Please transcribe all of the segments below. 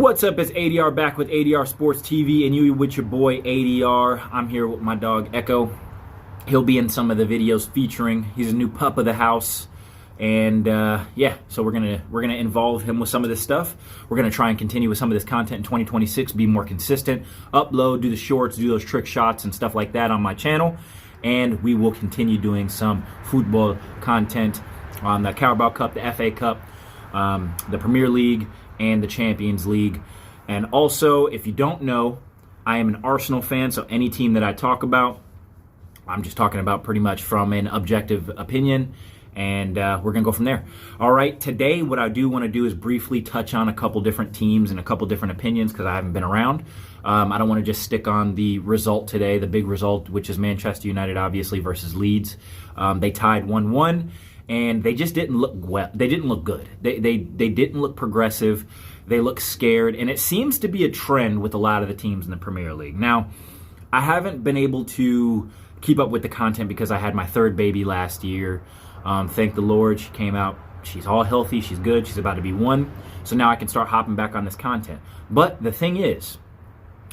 What's up? It's ADR back with ADR Sports TV and you with your boy ADR. I'm here with my dog Echo. He'll be in some of the videos featuring. He's a new pup of the house. And so we're gonna involve him with some of this stuff. We're gonna try and continue with some of this content in 2026, be more consistent, upload, do the shorts, do those trick shots and stuff like that on my channel. And we will continue doing some football content on the Carabao Cup, the FA Cup, the Premier League, and the Champions League. And also, if you don't know, I am an Arsenal fan, so any team that I talk about, I'm just talking about pretty much from an objective opinion, and we're going to go from there. All right, today what I do want to do is briefly touch on a couple different teams and a couple different opinions because I haven't been around. I don't want to just stick on the result today, the big result, which is Manchester United, obviously, versus Leeds. They tied 1-1. And they just didn't look well. They didn't look good. They didn't look progressive. They look scared. And it seems to be a trend with a lot of the teams in the Premier League. Now, I haven't been able to keep up with the content because I had my third baby last year. Thank the Lord, she came out. She's all healthy. She's good. She's about to be 1. So now I can start hopping back on this content. But the thing is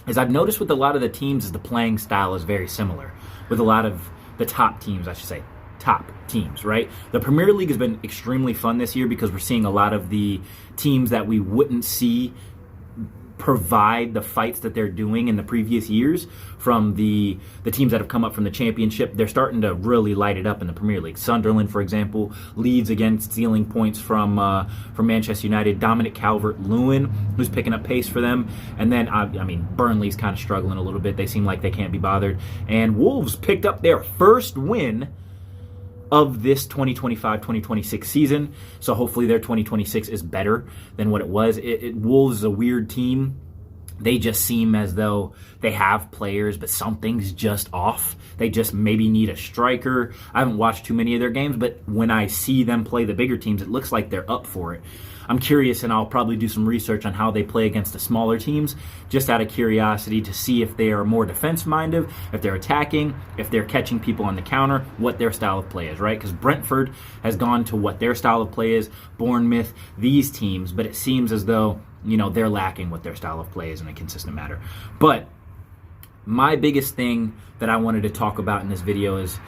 I've noticed with a lot of the teams is the playing style is very similar. With a lot of the top teams, I should say. Top teams, right? The Premier League has been extremely fun this year because we're seeing a lot of the teams that we wouldn't see provide the fights that they're doing in the previous years from the teams that have come up from the Championship. They're starting to really light it up in the Premier League. Sunderland, for example, Leeds again stealing points from Manchester United. Dominic Calvert-Lewin, who's picking up pace for them. And then, Burnley's kind of struggling a little bit. They seem like they can't be bothered. And Wolves picked up their first win of this 2025-2026 season. So hopefully their 2026 is better than what it was. Wolves is a weird team. They just seem as though they have players, but something's just off. They just maybe need a striker. I haven't watched too many of their games, but when I see them play the bigger teams, it looks like they're up for it. I'm curious, and I'll probably do some research on how they play against the smaller teams, just out of curiosity to see if they are more defense-minded, if they're attacking, if they're catching people on the counter, what their style of play is, right? Because Brentford has gone to what their style of play is, Bournemouth, these teams, but it seems as though, they're lacking what their style of play is in a consistent manner. But my biggest thing that I wanted to talk about in this video is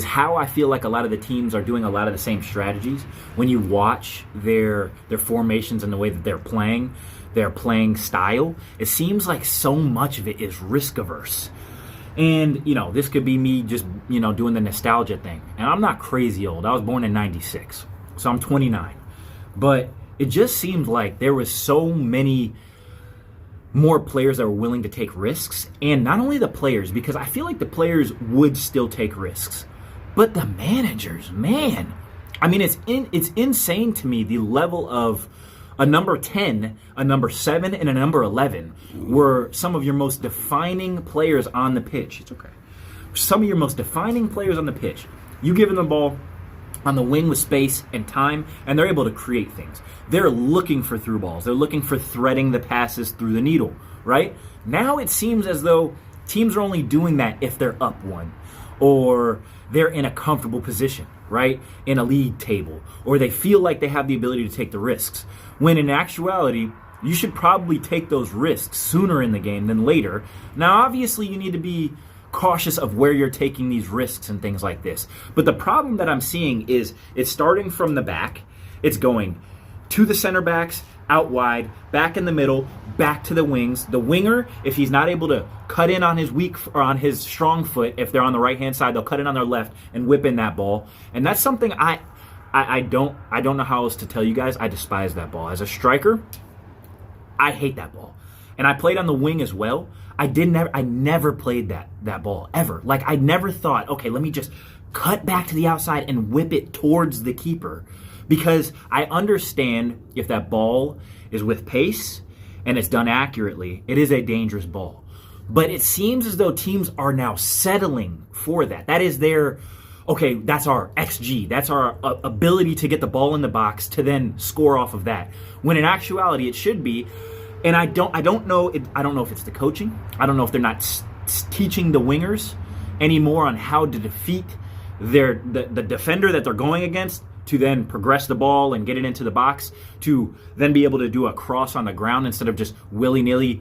how I feel like a lot of the teams are doing a lot of the same strategies. When you watch their formations and the way that they're playing, their playing style, it seems like so much of it is risk averse. And, this could be me just, doing the nostalgia thing. And I'm not crazy old. I was born in 96, so I'm 29. But it just seemed like there was so many more players that were willing to take risks. And not only the players, because I feel like the players would still take risks, but the managers, man. It's insane to me the level of a number 10, a number 7, and a number 11 were some of your most defining players on the pitch. It's okay. Some of your most defining players on the pitch. You give them the ball on the wing with space and time, and they're able to create things. They're looking for through balls. They're looking for threading the passes through the needle, right? Now it seems as though teams are only doing that if they're up 1 or they're in a comfortable position, right? In a league table, or they feel like they have the ability to take the risks. When in actuality, you should probably take those risks sooner in the game than later. Now, obviously, you need to be cautious of where you're taking these risks and things like this. But the problem that I'm seeing is it's starting from the back. It's going to the center backs, out wide, back in the middle, back to the wings. The winger, if he's not able to cut in on his weak or on his strong foot, if they're on the right hand side, they'll cut in on their left and whip in that ball. And that's something I don't know how else to tell you guys. I despise that ball. As a striker, I hate that ball. And I played on the wing as well. I never played that ball ever. Like I never thought, okay, let me just cut back to the outside and whip it towards the keeper. Because I understand if that ball is with pace and it's done accurately, it is a dangerous ball. But it seems as though teams are now settling for that. That is that's our XG. That's our ability to get the ball in the box to then score off of that. When in actuality, it should be, and I don't know if it's the coaching. I don't know if they're not teaching the wingers anymore on how to defeat the defender that they're going against to then progress the ball and get it into the box, to then be able to do a cross on the ground instead of just willy-nilly.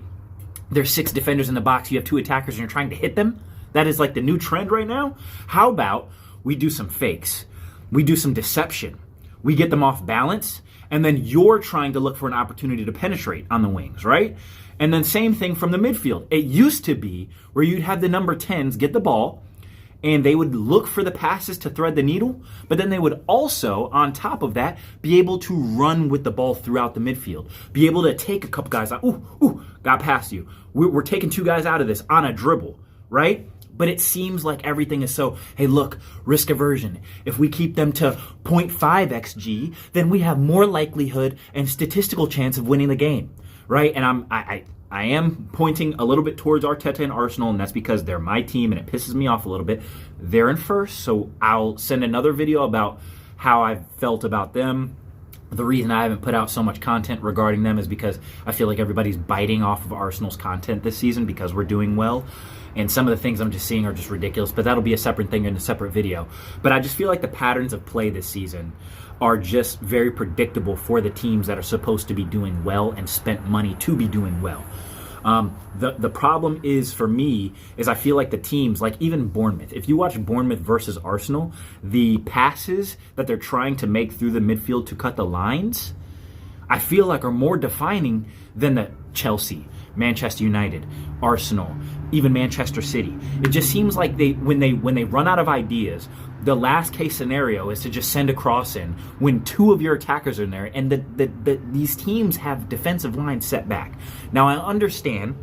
There's 6 defenders in the box, you have 2 attackers, and you're trying to hit them. That is like the new trend right now. How about we do some fakes? We do some deception. We get them off balance, and then you're trying to look for an opportunity to penetrate on the wings, right? And then same thing from the midfield. It used to be where you'd have the number 10s get the ball, and they would look for the passes to thread the needle, but then they would also, on top of that, be able to run with the ball throughout the midfield. Be able to take a couple guys out. Ooh, got past you. We're taking 2 guys out of this on a dribble, right? But it seems like everything is so, hey, look, risk aversion. If we keep them to 0.5 XG, then we have more likelihood and statistical chance of winning the game, right? And I am pointing a little bit towards Arteta and Arsenal, and that's because they're my team, and it pisses me off a little bit. They're in first, so I'll send another video about how I felt about them. The reason I haven't put out so much content regarding them is because I feel like everybody's biting off of Arsenal's content this season because we're doing well. And some of the things I'm just seeing are just ridiculous, but that'll be a separate thing in a separate video. But I just feel like the patterns of play this season are just very predictable for the teams that are supposed to be doing well and spent money to be doing well. The problem is, for me, is I feel like the teams, like even Bournemouth, if you watch Bournemouth versus Arsenal, the passes that they're trying to make through the midfield to cut the lines, I feel like are more defining than the Chelsea, Manchester United, Arsenal, even Manchester City. It just seems like when they run out of ideas, the last case scenario is to just send a cross in when 2 of your attackers are in there, and these teams have defensive lines set back. Now, I understand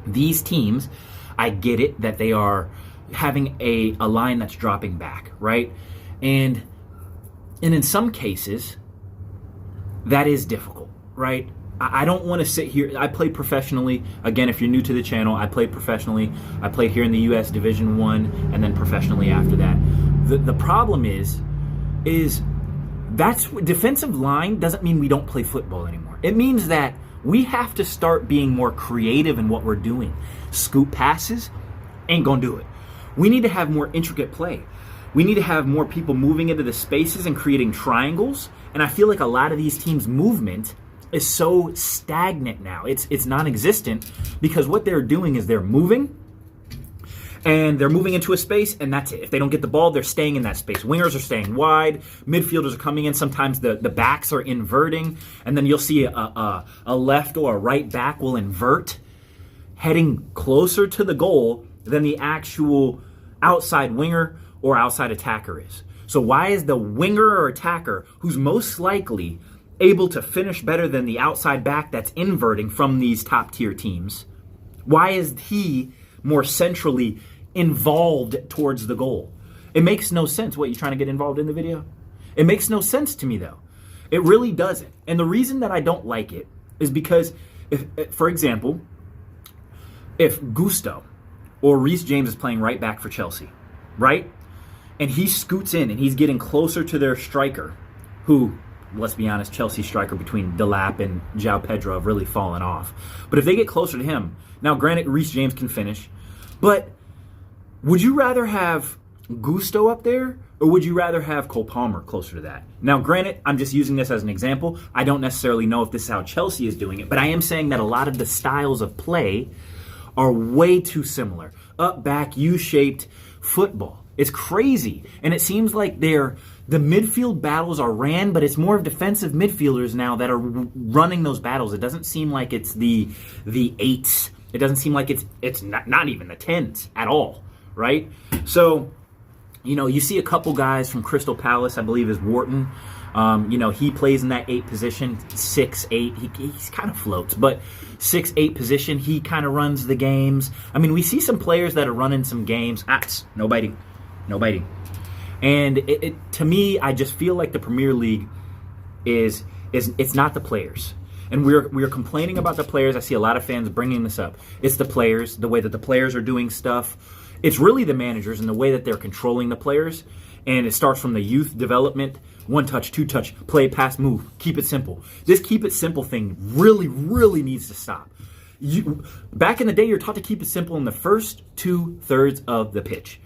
these teams, I get it that they are having a line that's dropping back, right? And in some cases, that is difficult, right? I don't want to sit here. I play professionally. Again, if you're new to the channel, I played professionally. I played here in the U.S. Division 1 and then professionally after that. The problem is that's defensive line doesn't mean we don't play football anymore. It means that we have to start being more creative in what we're doing. Scoop passes ain't gonna do it. We need to have more intricate play. We need to have more people moving into the spaces and creating triangles. And I feel like a lot of these teams' movement is so stagnant now. It's non-existent because what they're doing is they're moving and they're moving into a space, and that's it. If they don't get the ball, they're staying in that space. Wingers are staying wide. Midfielders are coming in. Sometimes the backs are inverting, and then you'll see a left or a right back will invert, heading closer to the goal than the actual outside winger or outside attacker is. So why is the winger or attacker, who's most likely able to finish better than the outside back that's inverting from these top tier teams, why is he more centrally involved towards the goal? It makes no sense. What, you trying to get involved in the video? It makes no sense to me, though. It really doesn't. And the reason that I don't like it is because, if, for example, if Gusto or Reece James is playing right back for Chelsea, right? And he scoots in and he's getting closer to their striker, who, let's be honest, Chelsea striker between Delap and João Pedro have really fallen off. But if they get closer to him, now granted, Reece James can finish, but would you rather have Gusto up there, or would you rather have Cole Palmer closer to that? Now granted, I'm just using this as an example. I don't necessarily know if this is how Chelsea is doing it, but I am saying that a lot of the styles of play are way too similar. Up, back, U-shaped football. It's crazy. And it seems like the midfield battles are ran, but it's more of defensive midfielders now that are running those battles. It doesn't seem like it's the 8s. It doesn't seem like it's not even the 10s at all, right? So, you see a couple guys from Crystal Palace, I believe is Wharton. He plays in that 8 position, 6'8". He's kind of floats, but 6'8" position, he kind of runs the games. I mean, we see some players that are running some games. No biting. And to me, I just feel like the Premier League is it's not the players. And we're complaining about the players. I see a lot of fans bringing this up. It's the players, the way that the players are doing stuff. It's really the managers and the way that they're controlling the players. And it starts from the youth development, 1 touch, 2 touch, play, pass, move, keep it simple. This keep it simple thing really, really needs to stop. Back in the day, you're taught to keep it simple in the first 2/3 of the pitch.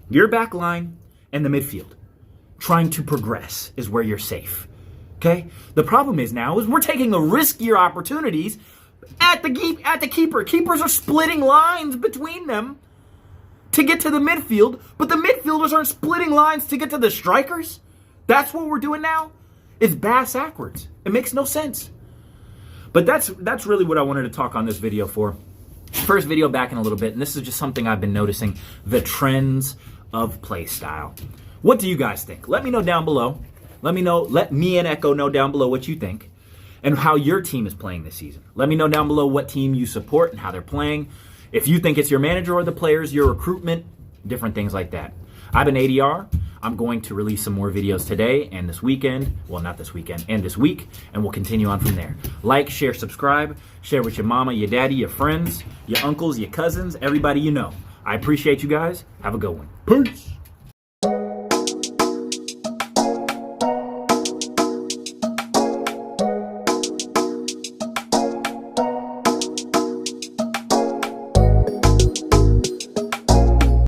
Your back line and the midfield. trying to progress is where you're safe. Okay? The problem is now is we're taking the riskier opportunities at the keeper. Keepers are splitting lines between them to get to the midfield, but the midfielders aren't splitting lines to get to the strikers. That's what we're doing now. It's bass-ackwards. It makes no sense. But that's really what I wanted to talk on this video for. First video back in a little bit, and this is just something I've been noticing, the trends of play style. What do you guys think? Let me know down below. Let me and Echo know down below what you think and how your team is playing this season. Let me know down below what team you support and how they're playing. If you think it's your manager or the players, your recruitment, different things like that. I've been ADR. I'm going to release some more videos today and this weekend. Well, not this weekend, and this week, and we'll continue on from there. Like, share, subscribe, share with your mama, your daddy, your friends, your uncles, your cousins, everybody you know. I appreciate you guys. Have a good one. Peace.